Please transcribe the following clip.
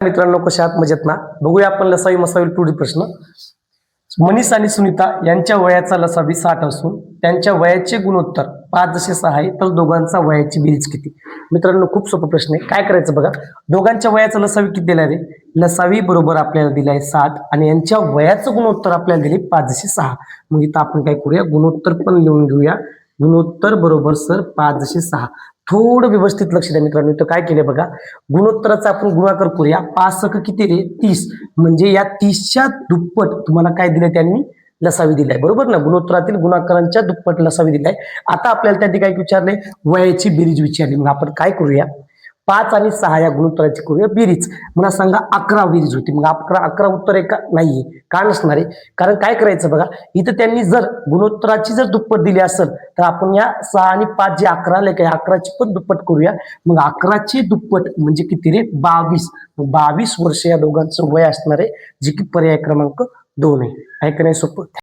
मित्रांनो, कशा आहात? मजेत ना? बघूया आपण लसावी मसावी पुढील प्रश्न. मनीष आणि सुनीता यांच्या वयाचा लसावी 60 असून त्यांच्या वयाचे गुणोत्तर 5:6 आहे, तर दोघांचा वयाची बेरीज किती? मित्रांनो, खूप सोपा प्रश्न आहे. काय करायचं बघा, दोघांच्या वयाचा लसावी किती दिला रे? लसावी बरोबर आपल्याला दिलाय 7 आणि यांच्या वयाचं गुणोत्तर आपल्याला दिले 5:6. मग इथं आपण काय करूया, गुणोत्तर पण लिहून घेऊया. गुणोत्तर बरोबर सर 5:6. थोडं व्यवस्थित लक्ष द्या मित्रांनो. इथं काय केलंय बघा, गुणोत्तराचा आपण गुणाकार करूया. 5 किती रे? 30. म्हणजे या 30च्या दुप्पट तुम्हाला काय दिलंय त्यांनी? लसावी दिलाय, बरोबर ना? गुणोत्तरातील गुणाकारांच्या दुप्पट लसावी दिलाय. आता आपल्याला त्यांनी काय विचारले? वयाची बेरीज विचारली. मग आपण काय करूया, 5 आणि 6 या गुणोत्तराची करूया बेरीज. मला सांगा 11 बेरीज होती. मग 11 उत्तर आहे का? नाहीये. का नसणार आहे? कारण काय करायचं बघा, इथं त्यांनी जर गुणोत्तराची जर दुप्पट दिली असेल तर आपण या 6 आणि 5 जे 11 आले काय, 11ची पण दुप्पट करूया. मग 11ची दुप्पट म्हणजे किती रे? 22. 22 वर्ष या दोघांचं वय असणार आहे, जे की पर्याय क्रमांक 2 आहे. आहे का नाही सोपं?